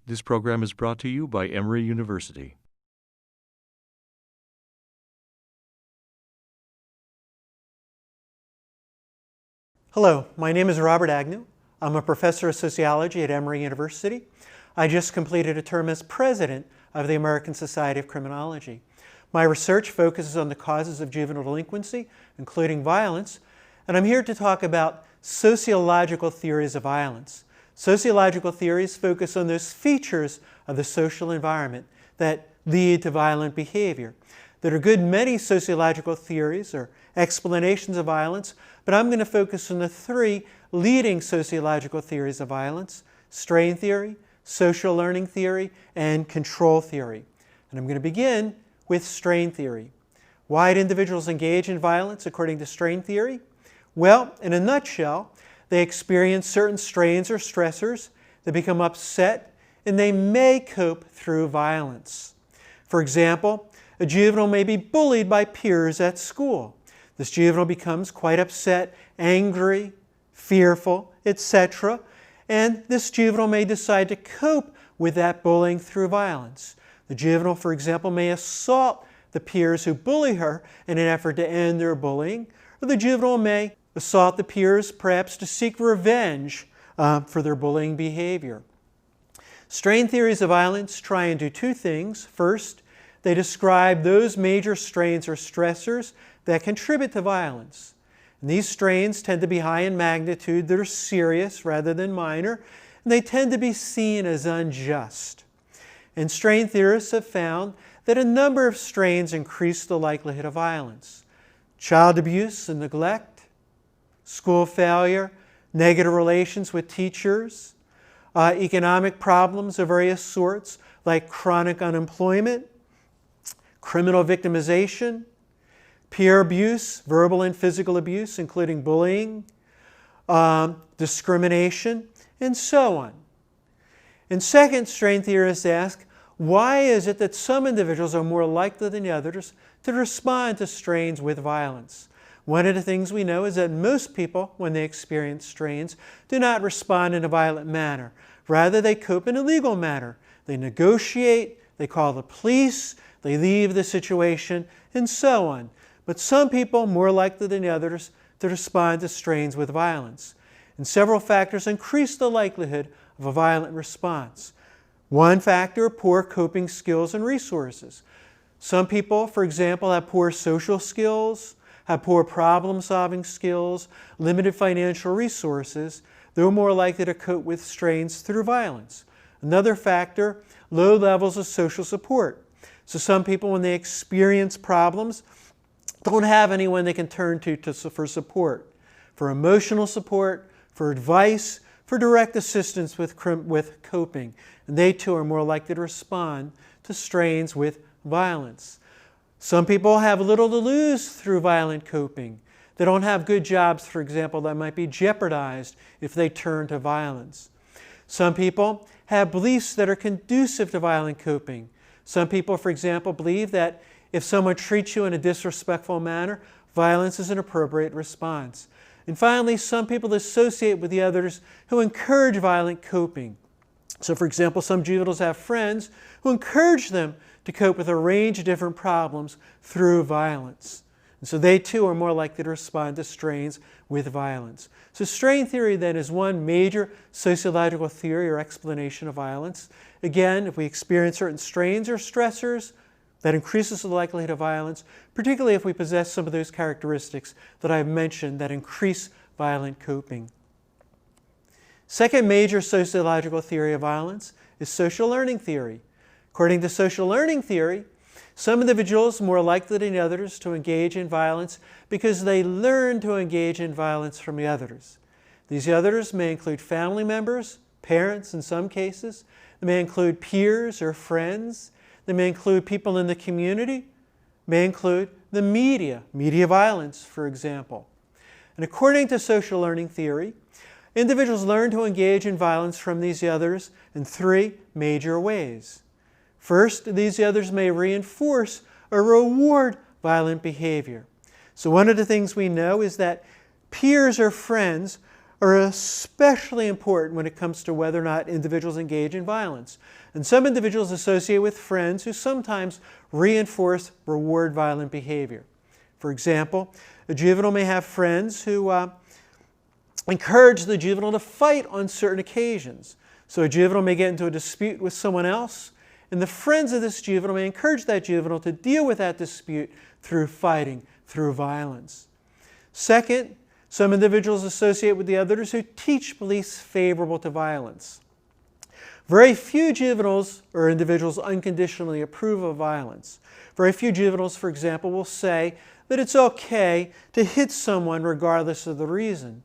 This program is brought to you by Emory University. Hello, my name is Robert Agnew. I'm a professor of sociology at Emory University. I just completed a term as president of the American Society of Criminology. My research focuses on the causes of juvenile delinquency, including violence, and I'm here to talk about sociological theories of violence. Sociological theories focus on those features of the social environment that lead to violent behavior. There are a good many sociological theories or explanations of violence, but I'm going to focus on the three leading sociological theories of violence: strain theory, social learning theory, and control theory. And I'm going to begin with strain theory. Why do individuals engage in violence according to strain theory? Well, in a nutshell, they experience certain strains or stressors, they become upset, and they may cope through violence. For example, a juvenile may be bullied by peers at school. This juvenile becomes quite upset, angry, fearful, etc. And this juvenile may decide to cope with that bullying through violence. The juvenile, for example, may assault the peers who bully her in an effort to end their bullying, or the juvenile may assault the peers perhaps to seek revenge for their bullying behavior. Strain theories of violence try and do two things. First, they describe those major strains or stressors that contribute to violence. And these strains tend to be high in magnitude, they're serious rather than minor, and they tend to be seen as unjust. And strain theorists have found that a number of strains increase the likelihood of violence. Child abuse and neglect, school failure, negative relations with teachers, economic problems of various sorts like chronic unemployment, criminal victimization, peer abuse, verbal and physical abuse, including bullying, discrimination, and so on. And second, strain theorists ask, why is it that some individuals are more likely than others to respond to strains with violence? One of the things we know is that most people, when they experience strains, do not respond in a violent manner. Rather, they cope in a legal manner. They negotiate, they call the police, they leave the situation, and so on. But some people, more likely than others, to respond to strains with violence. And several factors increase the likelihood of a violent response. One factor, poor coping skills and resources. Some people, for example, have poor social skills, have poor problem-solving skills, limited financial resources. They're more likely to cope with strains through violence. Another factor, low levels of social support. So some people, when they experience problems, don't have anyone they can turn to for support, for emotional support, for advice, for direct assistance with coping. And they too are more likely to respond to strains with violence. Some people have little to lose through violent coping. They don't have good jobs, for example, that might be jeopardized if they turn to violence. Some people have beliefs that are conducive to violent coping. Some people, for example, believe that if someone treats you in a disrespectful manner, violence is an appropriate response. And finally, some people associate with the others who encourage violent coping. So, for example, some juveniles have friends who encourage them to cope with a range of different problems through violence. And so they too are more likely to respond to strains with violence. So strain theory then is one major sociological theory or explanation of violence. Again, if we experience certain strains or stressors, that increases the likelihood of violence, particularly if we possess some of those characteristics that I've mentioned that increase violent coping. Second major sociological theory of violence is social learning theory. According to social learning theory, some individuals are more likely than others to engage in violence because they learn to engage in violence from the others. These others may include family members, parents in some cases. They may include peers or friends. They may include people in the community. May include the media violence, for example. And according to social learning theory, individuals learn to engage in violence from these others in three major ways. First, these others may reinforce or reward violent behavior. So one of the things we know is that peers or friends are especially important when it comes to whether or not individuals engage in violence. And some individuals associate with friends who sometimes reinforce reward violent behavior. For example, a juvenile may have friends who encourage the juvenile to fight on certain occasions. So a juvenile may get into a dispute with someone else, and the friends of this juvenile may encourage that juvenile to deal with that dispute through fighting, through violence. Second, some individuals associate with the others who teach beliefs favorable to violence. Very few juveniles or individuals unconditionally approve of violence. Very few juveniles, for example, will say that it's okay to hit someone regardless of the reason.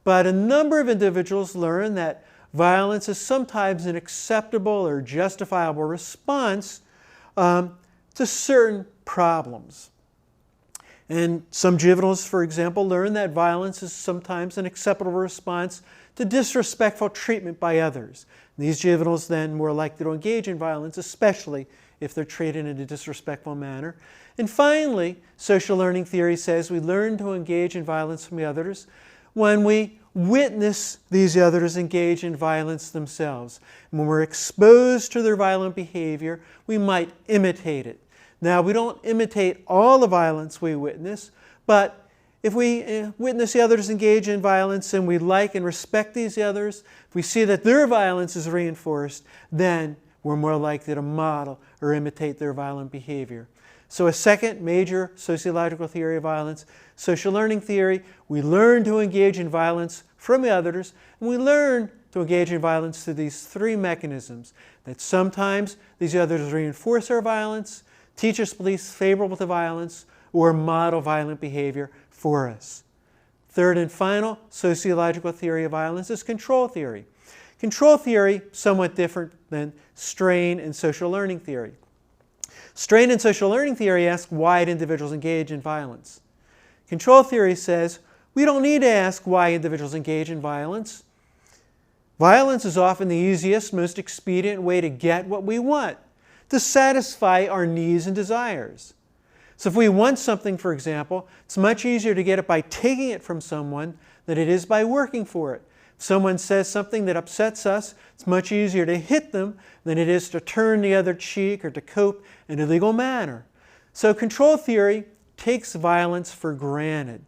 But a number of individuals learn that violence is sometimes an acceptable or justifiable response to certain problems. And some juveniles, for example, learn that violence is sometimes an acceptable response to disrespectful treatment by others. And these juveniles then more likely to engage in violence, especially if they're treated in a disrespectful manner. And finally, social learning theory says we learn to engage in violence from the others when we witness these others engage in violence themselves. And when we're exposed to their violent behavior, we might imitate it. Now, we don't imitate all the violence we witness, but if we witness the others engage in violence and we like and respect these others, if we see that their violence is reinforced, then we're more likely to model or imitate their violent behavior. So a second major sociological theory of violence, social learning theory, we learn to engage in violence from the others, and we learn to engage in violence through these three mechanisms, that sometimes these others reinforce our violence, teach us beliefs favorable to violence, or model violent behavior for us. Third and final sociological theory of violence is control theory. Control theory, somewhat different than strain and social learning theory. Strain and social learning theory ask why individuals engage in violence. Control theory says we don't need to ask why individuals engage in violence. Violence is often the easiest, most expedient way to get what we want, to satisfy our needs and desires. So if we want something, for example, it's much easier to get it by taking it from someone than it is by working for it. If someone says something that upsets us, it's much easier to hit them than it is to turn the other cheek or to cope in a legal manner. So control theory takes violence for granted.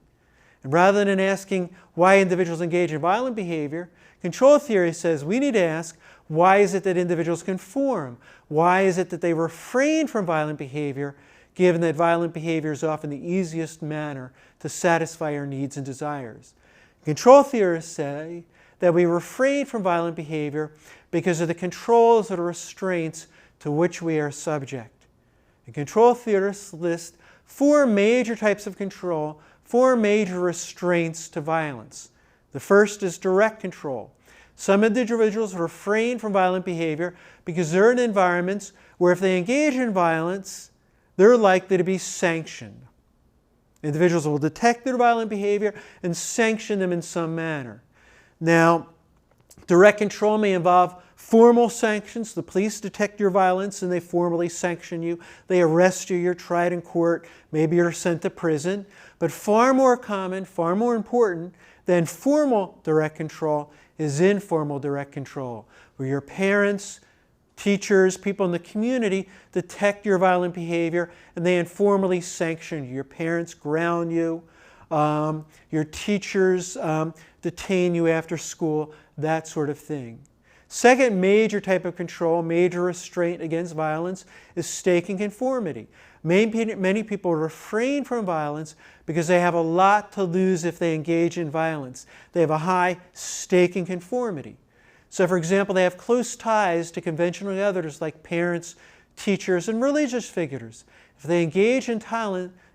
And rather than asking why individuals engage in violent behavior, control theory says we need to ask, why is it that individuals conform? Why is it that they refrain from violent behavior, given that violent behavior is often the easiest manner to satisfy our needs and desires? Control theorists say that we refrain from violent behavior because of the controls or restraints to which we are subject. And control theorists list four major types of control, four major restraints to violence. The first is direct control. Some individuals refrain from violent behavior because they're in environments where if they engage in violence, they're likely to be sanctioned. Individuals will detect their violent behavior and sanction them in some manner. Now, direct control may involve formal sanctions. The police detect your violence and they formally sanction you. They arrest you, you're tried in court, maybe you're sent to prison. But far more common, far more important than formal direct control is informal direct control, where your parents, teachers, people in the community detect your violent behavior and they informally sanction you. Your parents ground you, your teachers detain you after school, that sort of thing. Second major type of control, major restraint against violence is stake in conformity. Many people refrain from violence because they have a lot to lose if they engage in violence. They have a high stake in conformity. So, for example, they have close ties to conventional others like parents, teachers, and religious figures. If they engage in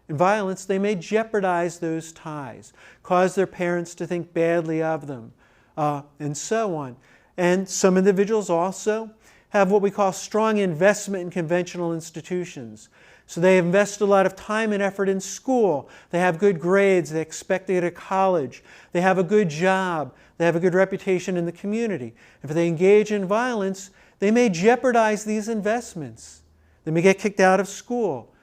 violence, they may jeopardize those ties, cause their parents to think badly of them, and so on. And some individuals also have what we call strong investment in conventional institutions. So they invest a lot of time and effort in school. They have good grades. They expect to get to college. They have a good job. They have a good reputation in the community. If they engage in violence, they may jeopardize these investments. They may get kicked out of school.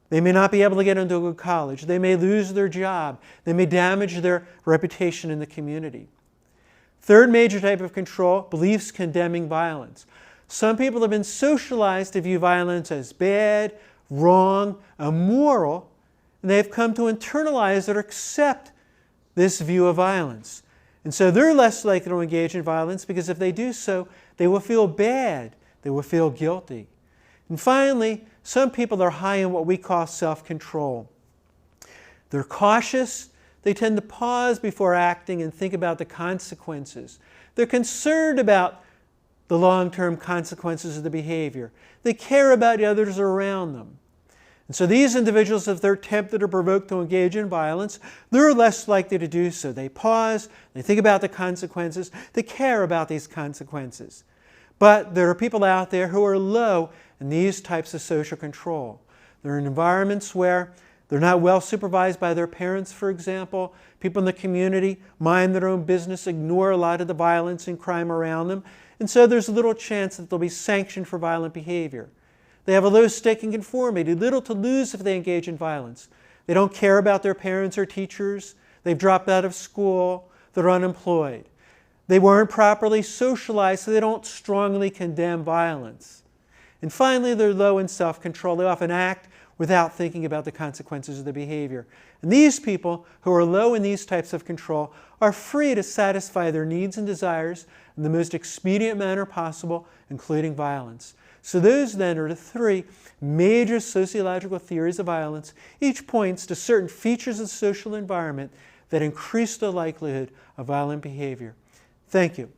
They may not be able to get into a good college. They may lose their job. They may damage their reputation in the community. Third major type of control, beliefs condemning violence. Some people have been socialized to view violence as bad, wrong, immoral, and they've come to internalize or accept this view of violence. And so they're less likely to engage in violence because if they do so, they will feel bad, they will feel guilty. And finally, some people are high in what we call self-control. They're cautious. They tend to pause before acting and think about the consequences. They're concerned about the long-term consequences of the behavior. They care about the others around them. And so these individuals, if they're tempted or provoked to engage in violence, they're less likely to do so. They pause, they think about the consequences, they care about these consequences. But there are people out there who are low in these types of social control. They're in environments where they're not well supervised by their parents, for example. People in the community mind their own business, ignore a lot of the violence and crime around them, and so there's little chance that they'll be sanctioned for violent behavior. They have a low stake in conformity, little to lose if they engage in violence. They don't care about their parents or teachers. They've dropped out of school. They're unemployed. They weren't properly socialized, so they don't strongly condemn violence. And finally, they're low in self-control. They often act without thinking about the consequences of the behavior. And these people who are low in these types of control are free to satisfy their needs and desires in the most expedient manner possible, including violence. So those then are the three major sociological theories of violence. Each points to certain features of the social environment that increase the likelihood of violent behavior. Thank you.